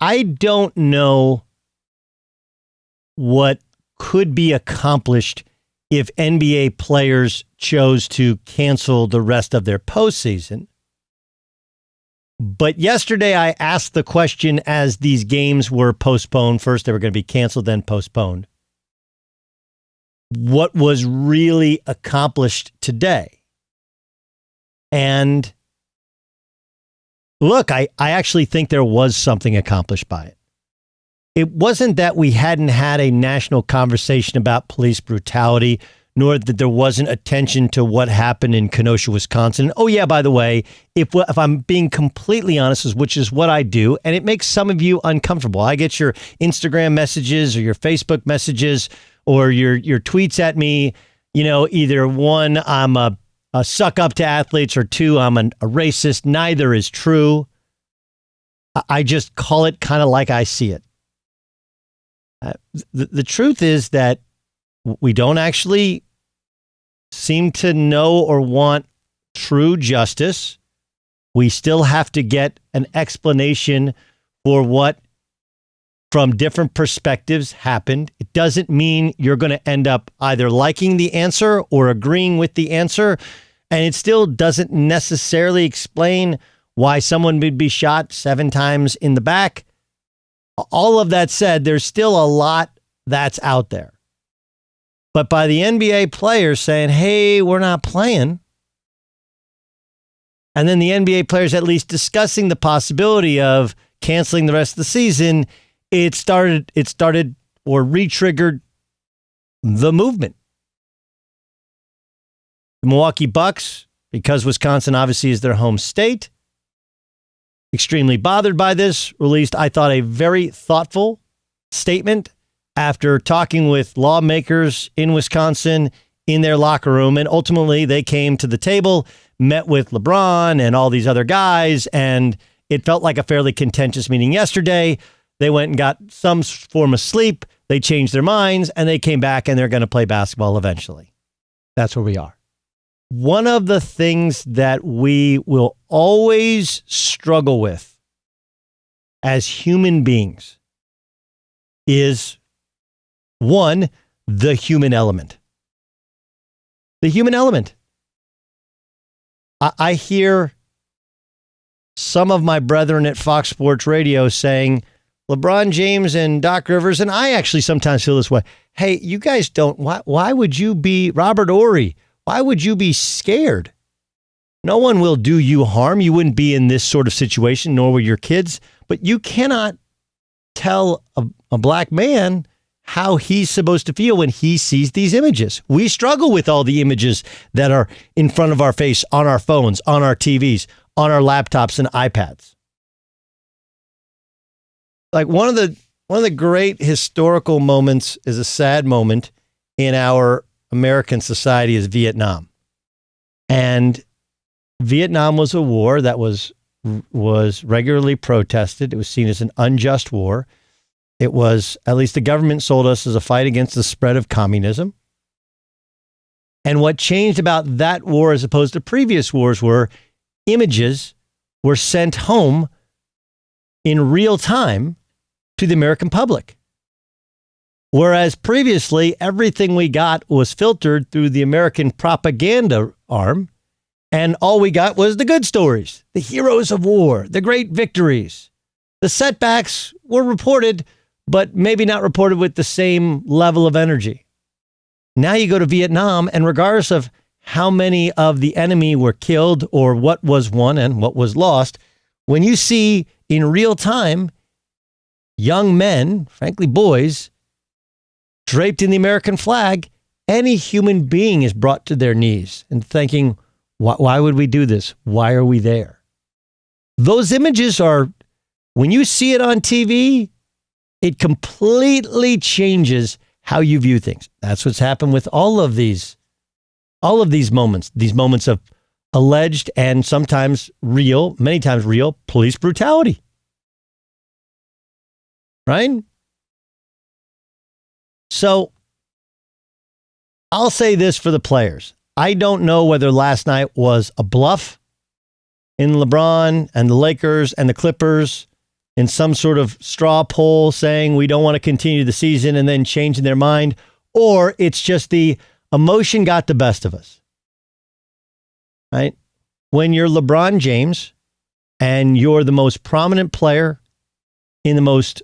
I don't know what could be accomplished if NBA players chose to cancel the rest of their postseason. But yesterday I asked the question as these games were postponed. First they were going to be canceled, then postponed. What was really accomplished today? And look, I actually think there was something accomplished by it. It wasn't that we hadn't had a national conversation about police brutality, nor that there wasn't attention to what happened in Kenosha, Wisconsin. Oh, yeah, by the way, if I'm being completely honest, which is what I do, and it makes some of you uncomfortable. I get your Instagram messages or your Facebook messages or your tweets at me. You know, either one, I'm a suck up to athletes, or two, I'm a racist. Neither is true. I just call it kind of like I see it. The truth is that we don't actually seem to know or want true justice. We still have to get an explanation for what, from different perspectives, happened. It doesn't mean you're going to end up either liking the answer or agreeing with the answer. And it still doesn't necessarily explain why someone would be shot 7 times in the back. All of that said, there's still a lot that's out there. But by the NBA players saying, hey, we're not playing, and then the NBA players at least discussing the possibility of canceling the rest of the season, it started or re-triggered the movement. The Milwaukee Bucks, because Wisconsin obviously is their home state, extremely bothered by this, released, I thought, a very thoughtful statement after talking with lawmakers in Wisconsin in their locker room. And ultimately, they came to the table, met with LeBron and all these other guys, and it felt like a fairly contentious meeting yesterday. They went and got some form of sleep. They changed their minds, and they came back, and they're going to play basketball eventually. That's where we are. One of the things that we will always struggle with as human beings is, one, the human element. The human element. I hear some of my brethren at Fox Sports Radio saying, LeBron James and Doc Rivers, and I actually sometimes feel this way, hey, you guys don't, why would you be, Robert Horry, why would you be scared? No one will do you harm. You wouldn't be in this sort of situation, nor would your kids. But you cannot tell a black man how he's supposed to feel when he sees these images. We struggle with all the images that are in front of our face, on our phones, on our TVs, on our laptops and iPads. Like one of the great historical moments is a sad moment in our American society is Vietnam. And Vietnam was a war that was regularly protested. It was seen as an unjust war. It was, at least the government sold us, as a fight against the spread of communism. And what changed about that war as opposed to previous wars were images were sent home in real time to the American public. Whereas previously, everything we got was filtered through the American propaganda arm, and all we got was the good stories, the heroes of war, the great victories. The setbacks were reported, but maybe not reported with the same level of energy. Now you go to Vietnam, and regardless of how many of the enemy were killed or what was won and what was lost, when you see in real time young men, frankly boys, draped in the American flag, any human being is brought to their knees and thinking, why would we do this? Why are we there? Those images are, when you see it on TV, it completely changes how you view things. That's what's happened with all of these moments of alleged and sometimes real, many times real, police brutality. Right? So I'll say this for the players. I don't know whether last night was a bluff in LeBron and the Lakers and the Clippers in some sort of straw poll saying we don't want to continue the season and then changing their mind, or it's just the emotion got the best of us, right? When you're LeBron James and you're the most prominent player in the most,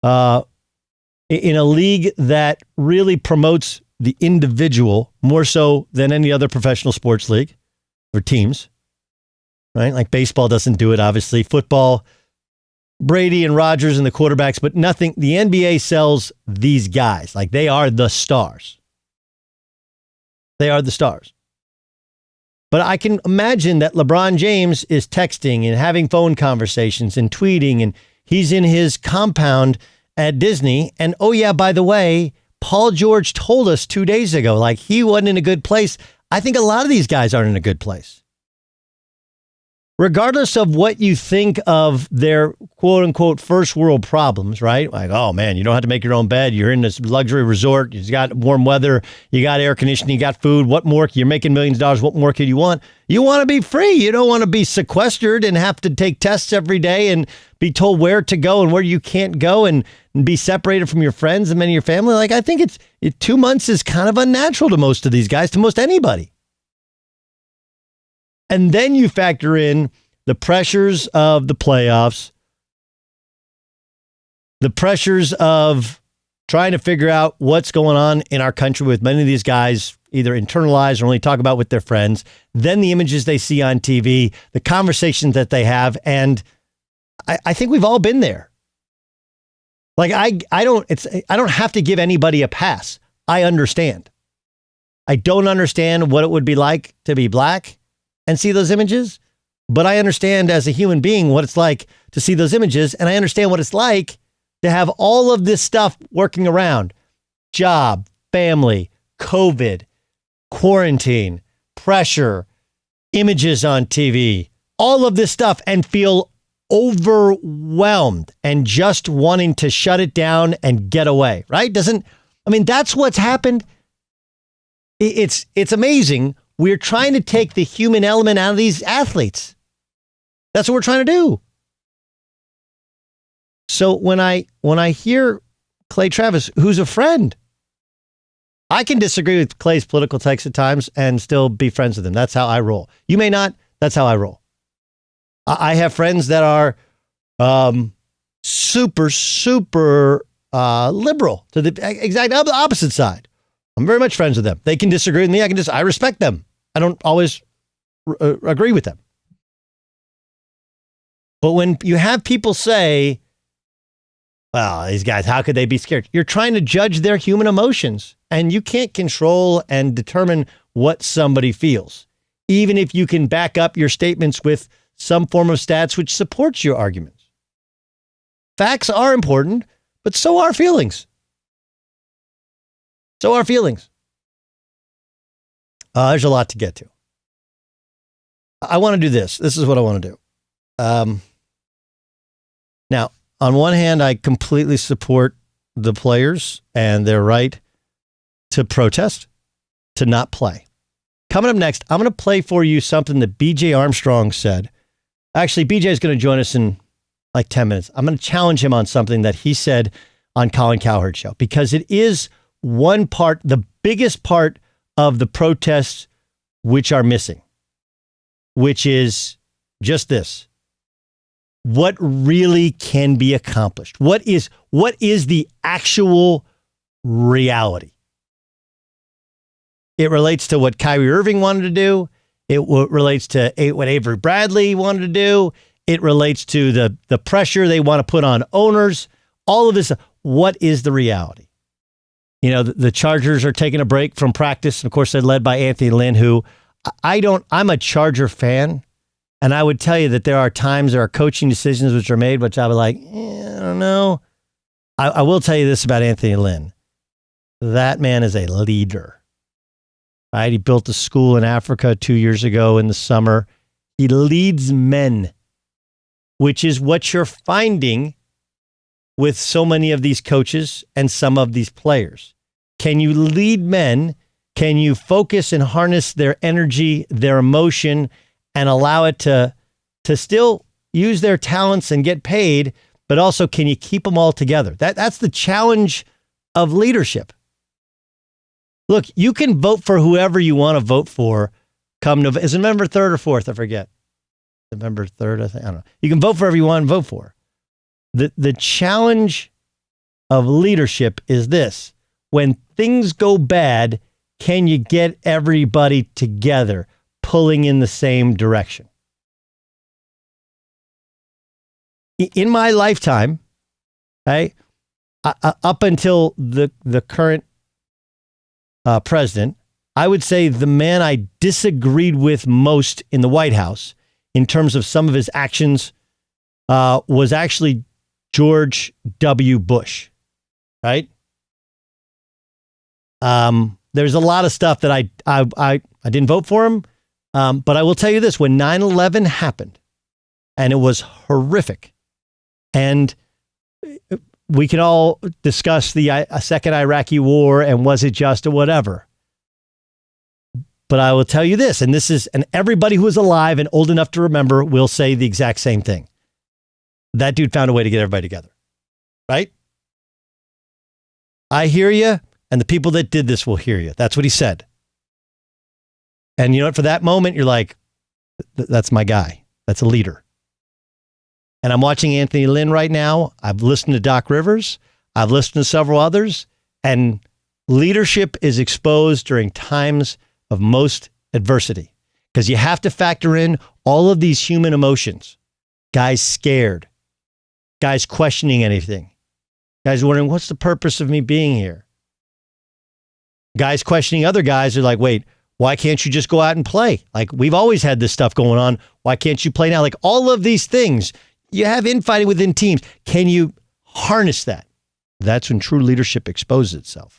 in a league that really promotes the individual more so than any other professional sports league or teams, right? Like baseball doesn't do it, obviously. Football, Brady and Rodgers and the quarterbacks, but nothing. The NBA sells these guys. Like they are the stars. They are the stars. But I can imagine that LeBron James is texting and having phone conversations and tweeting, and he's in his compound at Disney. And oh yeah, by the way, Paul George told us 2 days ago, like he wasn't in a good place. I think a lot of these guys aren't in a good place. Regardless of what you think of their quote unquote first world problems, right? Like, oh man, you don't have to make your own bed. You're in this luxury resort. You've got warm weather. You got air conditioning. You got food. What more? You're making millions of dollars. What more could you want? You want to be free. You don't want to be sequestered and have to take tests every day and be told where to go and where you can't go and be separated from your friends and many of your family. Like, I think 2 months is kind of unnatural to most of these guys, to most anybody. And then you factor in the pressures of the playoffs, the pressures of trying to figure out what's going on in our country with many of these guys either internalize or only talk about with their friends, then the images they see on TV, the conversations that they have. And I think we've all been there. Like I don't have to give anybody a pass. I understand. I don't understand what it would be like to be black and see those images, but I understand as a human being what it's like to see those images, and I understand what it's like to have all of this stuff working around: job, family, COVID, quarantine, pressure, images on TV, all of this stuff, and feel overwhelmed and just wanting to shut it down and get away, right? That's what's happened. It's amazing. We're trying to take the human element out of these athletes. That's what we're trying to do. So when I hear Clay Travis, who's a friend, I can disagree with Clay's political takes at times and still be friends with him. That's how I roll. You may not. That's how I roll. I have friends that are super, super liberal to the exact opposite side. I'm very much friends with them. They can disagree with me. I respect them. I don't always agree with them. But when you have people say, well, these guys, how could they be scared? You're trying to judge their human emotions, and you can't control and determine what somebody feels, even if you can back up your statements with some form of stats which supports your arguments. Facts are important, but so are feelings. So are feelings. There's a lot to get to. I want to do this. This is what I want to do. Now, on one hand, I completely support the players and their right to protest, to not play. Coming up next, I'm going to play for you something that BJ Armstrong said. Actually, BJ is going to join us in like 10 minutes. I'm going to challenge him on something that he said on Colin Cowherd's show, because it is one part, the biggest part of the protests which are missing, which is just this. What really can be accomplished? What is the actual reality? It relates to what Kyrie Irving wanted to do. It relates to what Avery Bradley wanted to do. It relates to the pressure they want to put on owners. All of this. What is the reality? You know, the Chargers are taking a break from practice. Of course, they're led by Anthony Lynn, who I'm a Charger fan. And I would tell you that there are times there are coaching decisions which are made, which I would like, I don't know. I will tell you this about Anthony Lynn. That man is a leader, right? He built a school in Africa 2 years ago in the summer. He leads men, which is what you're finding with so many of these coaches and some of these players. Can you lead men? Can you focus and harness their energy, their emotion, and allow it to still use their talents and get paid, but also can you keep them all together? That's the challenge of leadership. Look, you can vote for whoever you want to vote for come November. Is it November 3rd or 4th? I forget. November 3rd, I think. I don't know. You can vote for whoever you want to vote for. The challenge of leadership is this. When things go bad, can you get everybody together, pulling in the same direction? In my lifetime, okay, up until the current president, I would say the man I disagreed with most in the White House in terms of some of his actions was actually George W. Bush, right? There's a lot of stuff that I didn't vote for him, but I will tell you this: when 9/11 happened, and it was horrific, and we can all discuss the second Iraqi war and was it just or whatever. But I will tell you this, and everybody who is alive and old enough to remember will say the exact same thing. That dude found a way to get everybody together, right? I hear you, and the people that did this will hear you. That's what he said. And you know what? For that moment, you're like, that's my guy. That's a leader. And I'm watching Anthony Lynn right now. I've listened to Doc Rivers. I've listened to several others. And leadership is exposed during times of most adversity, because you have to factor in all of these human emotions. Guys scared. Guys questioning anything. Guys wondering, what's the purpose of me being here? Guys questioning other guys are like, wait, why can't you just go out and play? Like, we've always had this stuff going on. Why can't you play now? Like, all of these things. You have infighting within teams. Can you harness that? That's when true leadership exposes itself.